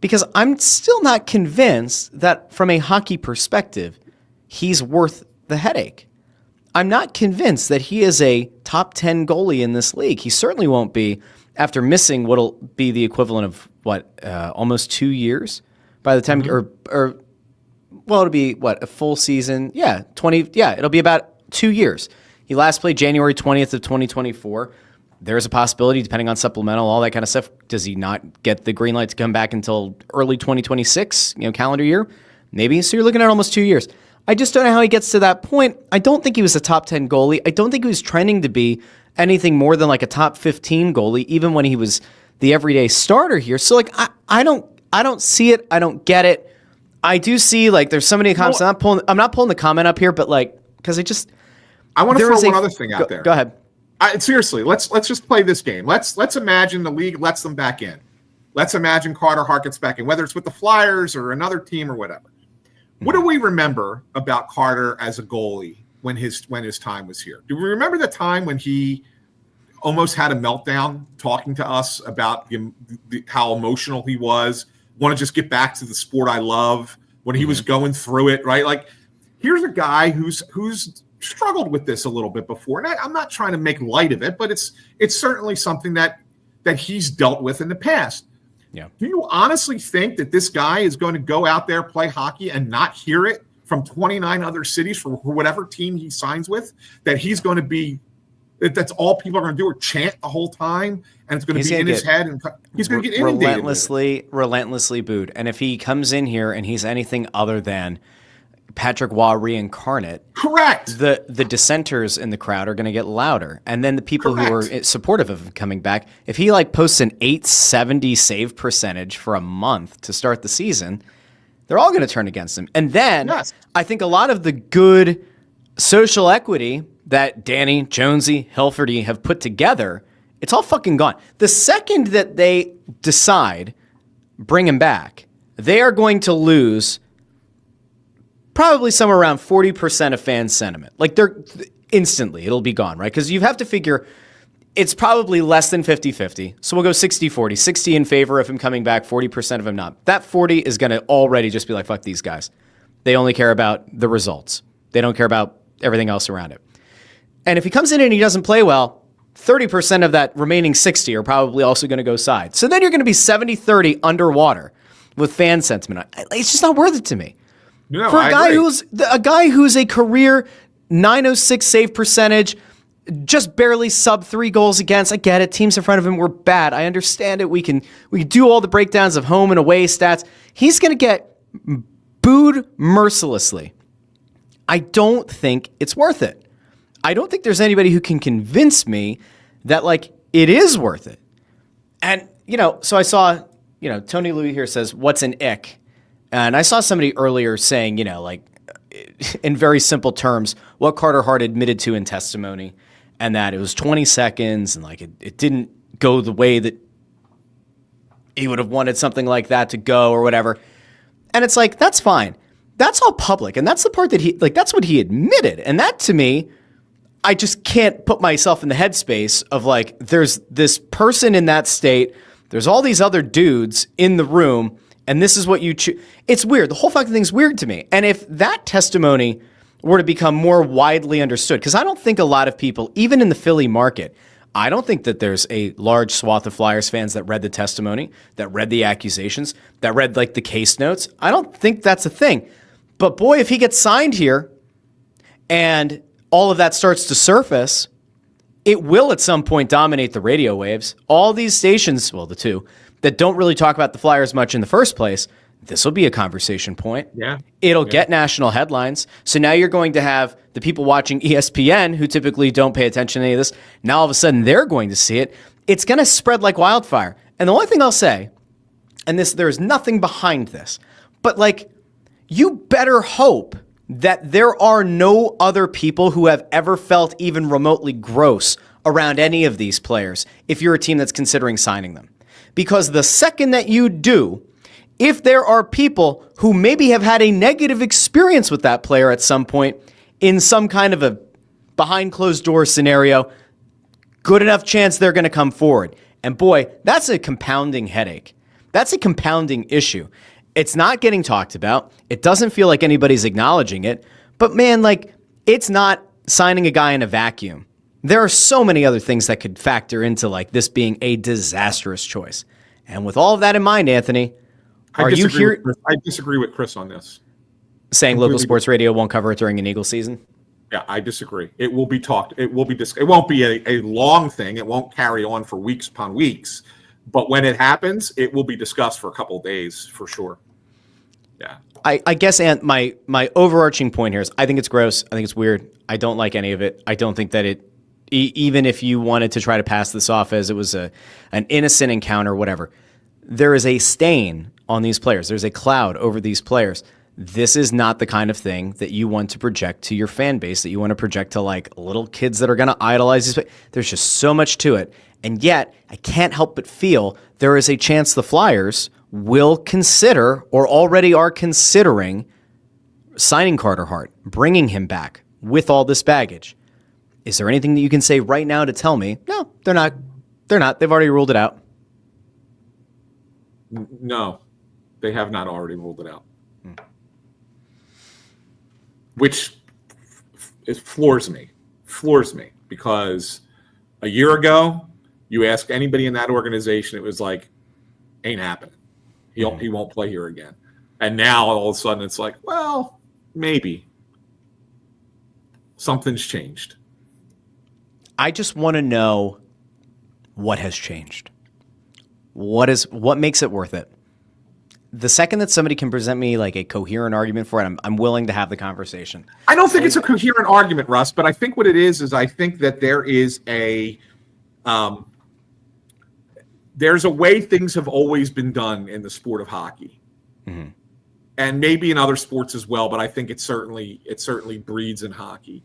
Because I'm still not convinced that from a hockey perspective, he's worth the headache. I'm not convinced that he is a top 10 goalie in this league. He certainly won't be after missing what'll be the equivalent of almost 2 years by the time, it'll be a full season. Yeah, 20. Yeah, it'll be about 2 years. He last played January 20th of 2024. There's a possibility, depending on supplemental, all that kind of stuff. Does he not get the green light to come back until early 2026, calendar year? Maybe. So you're looking at almost 2 years. I just don't know how he gets to that point. I don't think he was a top 10 goalie. I don't think he was trending to be anything more than like a top 15 goalie, even when he was the everyday starter here. So I don't see it. I don't get it. I do see there's so many comments. I'm not pulling the comment up here, but because I want to throw one other thing out there. Go ahead. Seriously, let's just play this game. Let's imagine the league lets them back in. Let's imagine Carter Hart gets back in, whether it's with the Flyers or another team or whatever. What do we remember about Carter as a goalie when his time was here? Do we remember the time when he almost had a meltdown talking to us about how emotional he was, want to just get back to the sport I love, when he was going through it, right? Like, here's a guy who's struggled with this a little bit before. And I'm not trying to make light of it, but it's certainly something that he's dealt with in the past. Yeah. Do you honestly think that this guy is going to go out there, play hockey, and not hear it from 29 other cities for whatever team he signs with? That he's going to be, that's all people are going to do, or chant the whole time, and it's going to be in his head, and he's going to get inundated relentlessly booed. And if he comes in here and he's anything other than Patrick Waugh reincarnate, correct, the dissenters in the crowd are going to get louder, and then the people who are supportive of him coming back, if he posts an 870 save percentage for a month to start the season, they're all going to turn against him. And then I think a lot of the good social equity that Danny, Jonesy, Hilferty have put together It's all fucking gone. The second that they decide bring him back, they are going to lose probably somewhere around 40% of fan sentiment. Like they're instantly, it'll be gone, right? Because you have to figure it's probably less than 50-50. So we'll go 60-40. 60 in favor of him coming back, 40% of him not. That 40 is going to already just be like, fuck these guys. They only care about the results. They don't care about everything else around it. And if he comes in and he doesn't play well, 30% of that remaining 60 are probably also going to go side. So then you're going to be 70-30 underwater with fan sentiment. It's just not worth it to me. No, for a guy who's a career .906 save percentage, just barely sub 3 goals against. I get it. Teams in front of him were bad. I understand it. We can do all the breakdowns of home and away stats. He's going to get booed mercilessly. I don't think it's worth it. I don't think there's anybody who can convince me that like it is worth it. And, so I saw, Tony Louis here says, what's an ick? And I saw somebody earlier saying, in very simple terms, what Carter Hart admitted to in testimony, and that it was 20 seconds, and like it didn't go the way that he would have wanted something like that to go or whatever. And it's like, that's fine. That's all public. And that's the part that that's what he admitted. And that to me, I just can't put myself in the headspace of like, there's this person in that state, there's all these other dudes in the room, and this is what you choose. It's weird. The whole fucking thing's weird to me. And if that testimony were to become more widely understood, because I don't think a lot of people, even in the Philly market, I don't think that there's a large swath of Flyers fans that read the testimony, that read the accusations, that read like the case notes. I don't think that's a thing. But boy, if he gets signed here and all of that starts to surface, it will at some point dominate the radio waves. All these stations, well, the two, that don't really talk about the Flyers much in the first place, this will be a conversation point. Yeah. It'll get national headlines. So now you're going to have the people watching ESPN who typically don't pay attention to any of this. Now all of a sudden they're going to see it. It's going to spread like wildfire. And the only thing I'll say, and there's nothing behind this, but like, you better hope that there are no other people who have ever felt even remotely gross around any of these players if you're a team that's considering signing them. Because the second that you do, if there are people who maybe have had a negative experience with that player at some point in some kind of a behind closed door scenario, good enough chance they're going to come forward. And boy, that's a compounding headache. That's a compounding issue. It's not getting talked about. It doesn't feel like anybody's acknowledging it. But man, like, it's not signing a guy in a vacuum. There are so many other things that could factor into like this being a disastrous choice. And with all of that in mind, Anthony, are you here? I disagree with Chris on this. Saying local sports radio won't cover it during an Eagles season? Yeah, I disagree. It will be talked. It will be discussed. It won't be a long thing. It won't carry on for weeks upon weeks. But when it happens, it will be discussed for a couple of days for sure. Yeah. I guess, and my overarching point here is I think it's gross. I think it's weird. I don't like any of it. I don't think that it, even if you wanted to try to pass this off as it was an innocent encounter, whatever, there is a stain on these players. There's a cloud over these players. This is not the kind of thing that you want to project to your fan base, that you want to project to like little kids that are going to idolize these. There's just so much to it. And yet, I can't help but feel there is a chance the Flyers will consider or already are considering signing Carter Hart, bringing him back with all this baggage. Is there anything that you can say right now to tell me? No, they're not. They're not. They've already ruled it out. No, they have not already ruled it out. Which it floors me because a year ago, you ask anybody in that organization, it was like, ain't happening. He won't play here again. And now all of a sudden it's like, well, maybe something's changed. I just want to know what has changed. What makes it worth it? The second that somebody can present me like a coherent argument for it, I'm willing to have the conversation. I don't think it's a coherent argument, Russ, but I think what it is I think that there is there's a way things have always been done in the sport of hockey. Mm-hmm. And maybe in other sports as well, but I think it certainly breeds in hockey.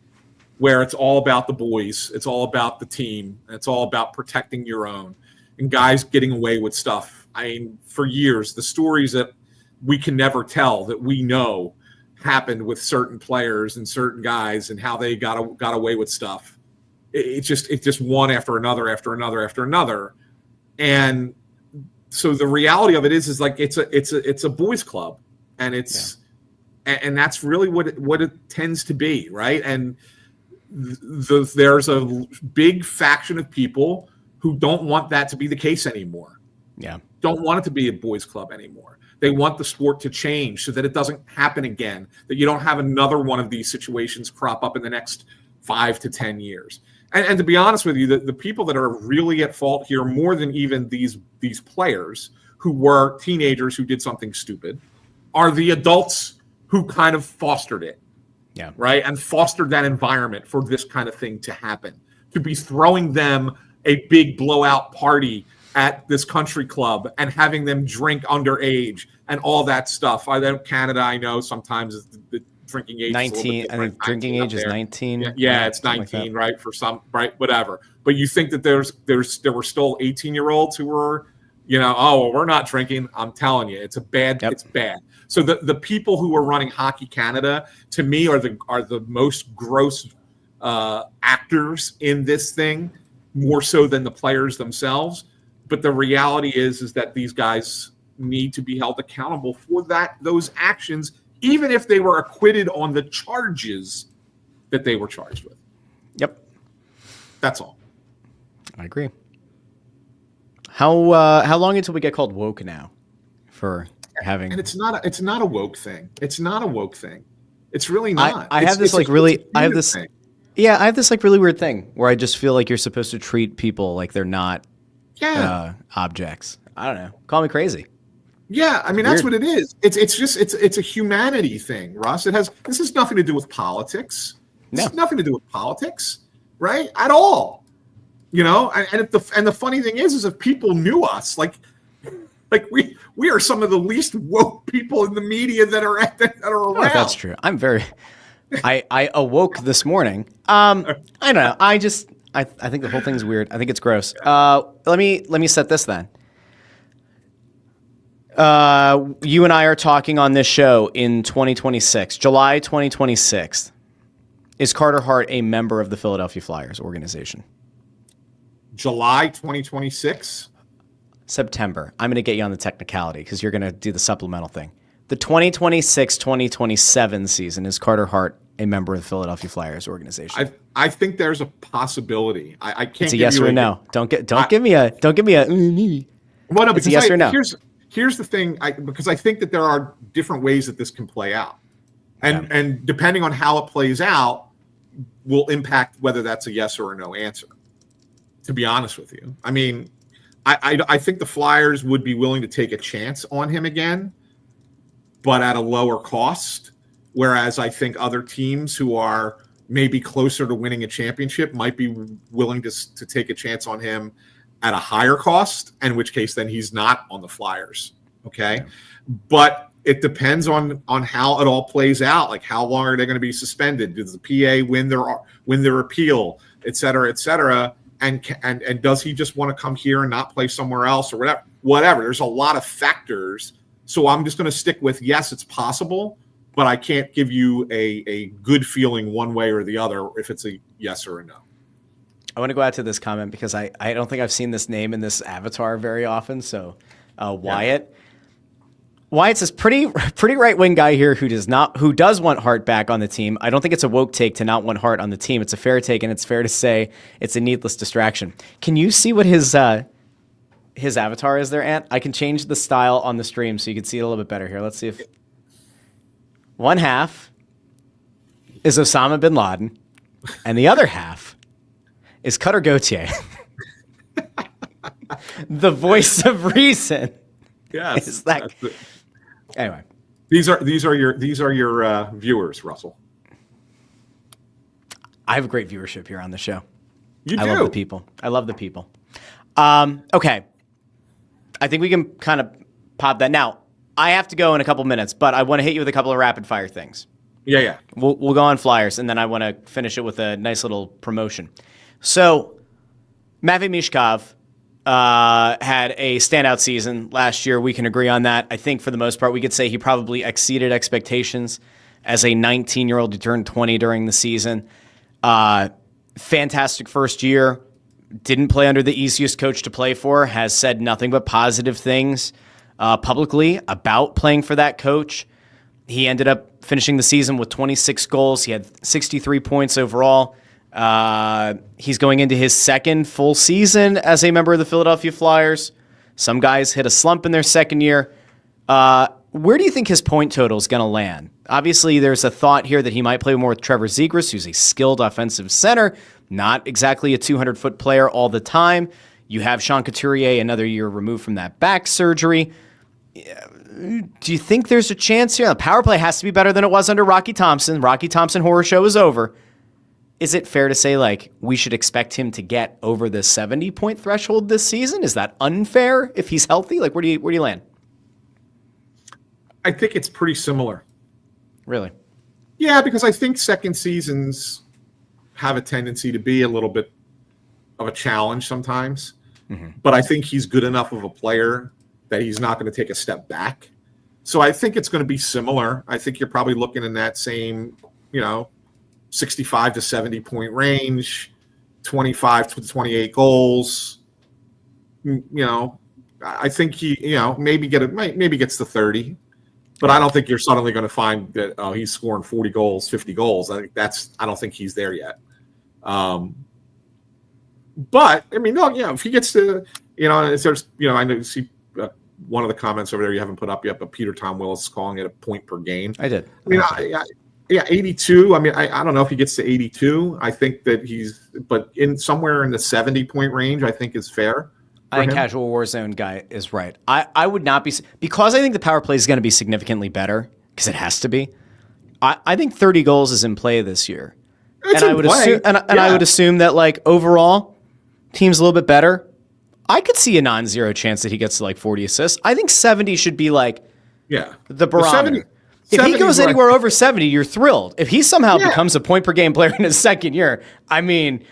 where it's all about the boys, it's all about the team, and it's all about protecting your own, and guys getting away with stuff. I mean, for years, the stories that we can never tell that we know happened with certain players and certain guys and how they got away with stuff. It's just one after another, after another, after another. And so the reality of it is like it's a boys club, and and that's really what it tends to be, right? And there's a big faction of people who don't want that to be the case anymore. Yeah, don't want it to be a boys club anymore. They want the sport to change so that it doesn't happen again, that you don't have another one of these situations crop up in the next 5 to 10 years. And to be honest with you, the people that are really at fault here, more than even these players who were teenagers who did something stupid, are the adults who kind of fostered it. Yeah. Right. And fostered that environment for this kind of thing to happen, to be throwing them a big blowout party at this country club and having them drink underage and all that stuff. Canada, I know sometimes the drinking age 19. I think drinking age is 19. Yeah, it's 19, like right? For some, right? Whatever. But you think that there were still 18-year-olds who were, oh, well, we're not drinking. I'm telling you, it's it's bad. So the people who are running Hockey Canada, to me, are the most gross actors in this thing, more so than the players themselves. But the reality is that these guys need to be held accountable for those actions, even if they were acquitted on the charges that they were charged with. Yep. That's all. I agree. How long until we get called woke now for having? And it's not a woke thing. It's not a woke thing. It's really not. I have this really weird thing where I just feel like you're supposed to treat people like they're not objects. I don't know. Call me crazy. Yeah, I mean, that's what it is. It's a humanity thing, Russ. This has nothing to do with politics. This has nothing to do with politics, right? At all. And the funny thing is if people knew us, like we are some of the least woke people in the media that are around. Oh, that's true. I awoke this morning. I don't know. I think the whole thing's weird. I think it's gross. Let me set this then. You and I are talking on this show in 2026, July 2026. Is Carter Hart a member of the Philadelphia Flyers organization? July 2026? September. I'm going to get you on the technicality because you're going to do the supplemental thing. The 2026-2027 season, is Carter Hart a member of the Philadelphia Flyers organization? I think there's a possibility. I can't. It's a yes or a no. Don't give me a. Well, no, it's a yes or no. Here's the thing, because I think that there are different ways that this can play out, and depending on how it plays out, will impact whether that's a yes or a no answer. To be honest with you, I mean, I think the Flyers would be willing to take a chance on him again, but at a lower cost. Whereas I think other teams who are maybe closer to winning a championship might be willing to take a chance on him at a higher cost, in which case then he's not on the Flyers. Okay. Yeah. But it depends on how it all plays out. Like, how long are they going to be suspended? Does the PA win their appeal, et cetera, et cetera? And does he just want to come here and not play somewhere else or whatever? There's a lot of factors. So I'm just going to stick with, yes, it's possible, but I can't give you a good feeling one way or the other if it's a yes or a no. I want to go out to this comment because I don't think I've seen this name in this avatar very often. So Wyatt. Wyatt's this pretty right-wing guy here who does want Hart back on the team. I don't think it's a woke take to not want Hart on the team. It's a fair take, and it's fair to say it's a needless distraction. Can you see what his avatar is there, Ant? I can change the style on the stream so you can see it a little bit better here. Let's see if one half is Osama bin Laden, and the other half is Cutter Gauthier, the voice of reason. Yes. Anyway, these are your viewers, Russell. I have a great viewership here on the show. You do. I love the people. Okay. I think we can kind of pop that. Now, I have to go in a couple minutes, but I want to hit you with a couple of rapid fire things. Yeah. We'll go on Flyers, and then I want to finish it with a nice little promotion. So, Matvei Michkov had a standout season last year. We can agree on that. I think for the most part, we could say he probably exceeded expectations as a 19-year-old who turned 20 during the season. Fantastic first year. Didn't play under the easiest coach to play for. Has said nothing but positive things publicly about playing for that coach. He ended up finishing the season with 26 goals. He had 63 points overall. He's going into his second full season as a member of the Philadelphia Flyers. Some guys hit a slump in their second year. Where do you think his point total is going to land? Obviously, there's a thought here that he might play more with Trevor Zegras, who's a skilled offensive center, not exactly a 200-foot player all the time. You have Sean Couturier another year removed from that back surgery. Do you think there's a chance here? The power play has to be better than it was under Rocky Thompson. Rocky Thompson horror show is over. Is it fair to say, like, we should expect him to get over the 70-point threshold this season? Is that unfair if he's healthy? Like, where do you land? I think it's pretty similar. Really? Yeah, because I think second seasons have a tendency to be a little bit of a challenge sometimes. Mm-hmm. But I think he's good enough of a player that he's not going to take a step back. So I think it's going to be similar. I think you're probably looking in that same, 65 to 70 point range, 25 to 28 goals. I think he, maybe gets to 30. But I don't think you're suddenly going to find that he's scoring 40 goals, 50 goals. I don't think he's there yet. But I mean, no, if he gets to, there's, I know you see one of the comments over there you haven't put up yet, but Peter Tom Willis is calling it a point per game. I did. I mean, 82. I mean, I don't know if he gets to 82. I think that but in somewhere in the 70-point range, I think is fair. I think Casual Warzone guy is right. I would not be, because I think the power play is going to be significantly better, because it has to be. I think 30 goals is in play this year. It's I would assume that, like, overall, team's a little bit better. I could see a non-zero chance that he gets to like 40 assists. I think 70 should be like the barometer. If he goes anywhere over 70, you're thrilled. If he somehow becomes a point per game player in his second year, I mean,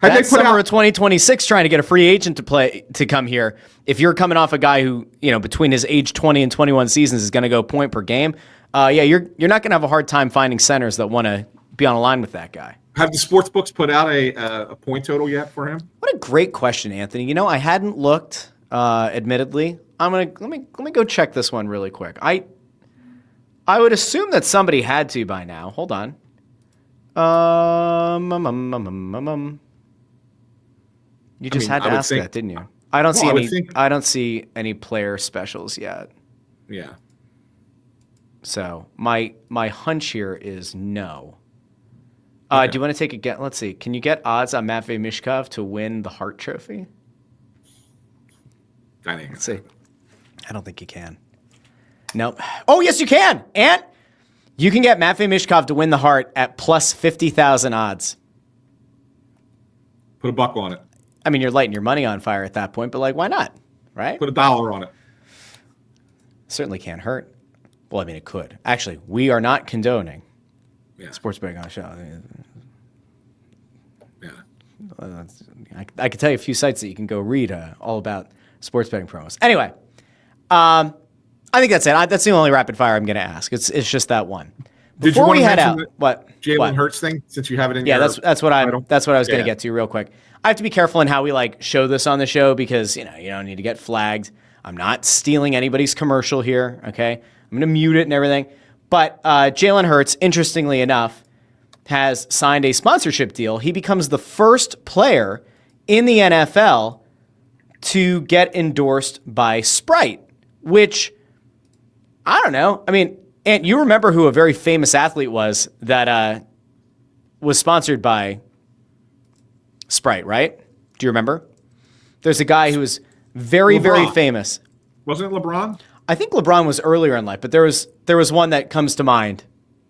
that summer of 2026 trying to get a free agent to come here, if you're coming off a guy who, between his age 20 and 21 seasons is going to go point per game, you're not going to have a hard time finding centers that want to be on a line with that guy. Have the sports books put out a point total yet for him? What a great question, Anthony. I hadn't looked, admittedly. Let me go check this one really quick. I would assume that somebody had to by now. Hold on. You just had to ask that, didn't you? I don't see any player specials yet. Yeah. So my hunch here is no. Okay. Do you want to take a guess? Let's see. Can you get odds on Matvei Michkov to win the Hart Trophy? Let's see. I don't think you can. Nope. Oh, yes, you can. And you can get Matvei Michkov to win the Hart at plus 50,000 odds. Put $1 on it. I mean, you're lighting your money on fire at that point, but why not? Right? Put $1 on it. Certainly can't hurt. Well, I mean, it could. Actually, we are not condoning sports betting on a show. Yeah. I could tell you a few sites that you can go read all about sports betting promos. Anyway, I think that's it. That's the only rapid fire I'm going to ask. It's just that one. Before we head out, what Jalen Hurts thing? Since you have it in, that's what I was going to get to real quick. I have to be careful in how we show this on the show because you don't need to get flagged. I'm not stealing anybody's commercial here. Okay, I'm going to mute it and everything. But Jalen Hurts, interestingly enough, has signed a sponsorship deal. He becomes the first player in the NFL to get endorsed by Sprite, which, I don't know. I mean, Ant, you remember who a very famous athlete was that was sponsored by Sprite, right? Do you remember? There's a guy who was very, very famous. Wasn't it LeBron? I think LeBron was earlier in life, but there was one that comes to mind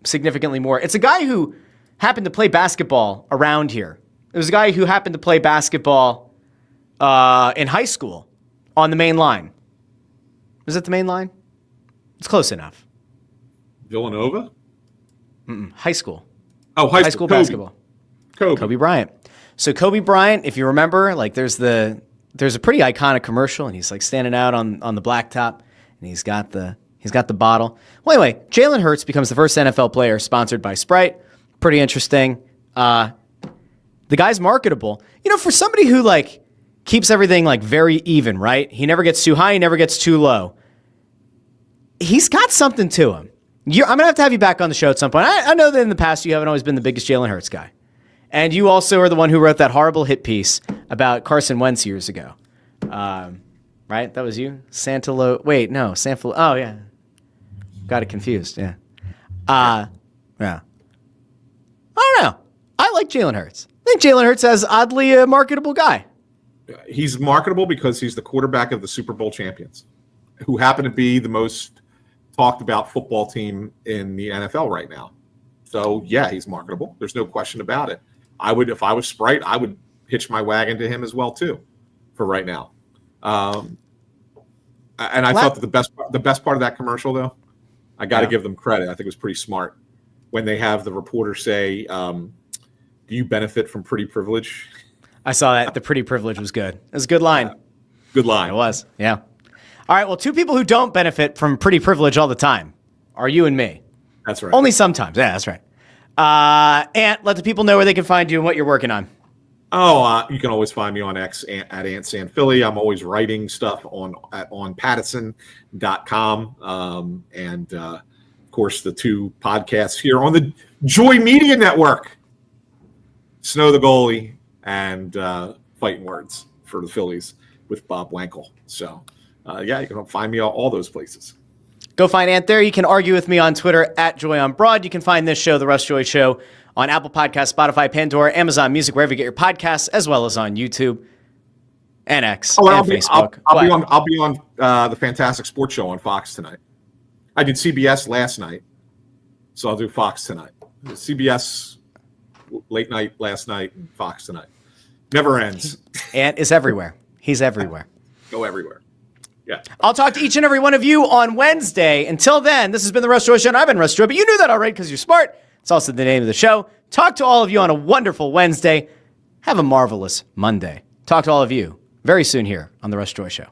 significantly more. It's a guy who happened to play basketball around here. It was a guy who happened to play basketball in high school on the main line. Was it the main line? It's close enough. Villanova? High school. Oh, high school basketball. Kobe Bryant. So Kobe Bryant, if you remember, like there's a pretty iconic commercial, and he's like standing out on the blacktop, and he's got the bottle. Well, anyway, Jalen Hurts becomes the first NFL player sponsored by Sprite. Pretty interesting. The guy's marketable. You know, for somebody who like keeps everything like very even, right? He never gets too high, he never gets too low. He's got something to him. I'm going to have you back on the show at some point. I know that in the past you haven't always been the biggest Jalen Hurts guy. And you also are the one who wrote that horrible hit piece about Carson Wentz years ago. Right? That was you? SanFilippo. Oh, yeah. Got it confused, yeah. Yeah. I don't know. I like Jalen Hurts. I think Jalen Hurts is oddly a marketable guy. He's marketable because he's the quarterback of the Super Bowl champions, who happen to be the most talked about football team in the NFL right now. So, yeah, he's marketable. There's no question about it. If I was Sprite, I would hitch my wagon to him as well, too, for right now. And I thought that the best part of that commercial, though, I got to give them credit. I think it was pretty smart when they have the reporter say, do you benefit from pretty privilege? I saw that. The pretty privilege was good. It was a good line. Good line. It was, yeah. All right, well, two people who don't benefit from pretty privilege all the time are you and me. That's right. Only sometimes. Yeah, that's right. Ant, let the people know where they can find you and what you're working on. You can always find me on X at AntSanPhilly. I'm always writing stuff on Pattison.com. And, of course, the two podcasts here on the Joy Media Network. Snow the Goalie and Phightin Words for the Phillies with Bob Wankel. So, you can find me all those places. Go find Ant there. You can argue with me on Twitter at JoyOnBroad. You can find this show, The Russ Joy Show, on Apple Podcasts, Spotify, Pandora, Amazon Music, wherever you get your podcasts, as well as on YouTube and X and Facebook. I'll be on the Fantastic Sports Show on Fox tonight. I did CBS last night, so I'll do Fox tonight. CBS late night last night, and Fox tonight. Never ends. Ant is everywhere. He's everywhere. Go everywhere. Yeah. I'll talk to each and every one of you on Wednesday. Until then, this has been the Russ Joy Show, and I've been Russ Joy, but you knew that already because you're smart. It's also the name of the show. Talk to all of you on a wonderful Wednesday. Have a marvelous Monday. Talk to all of you very soon here on the Russ Joy Show.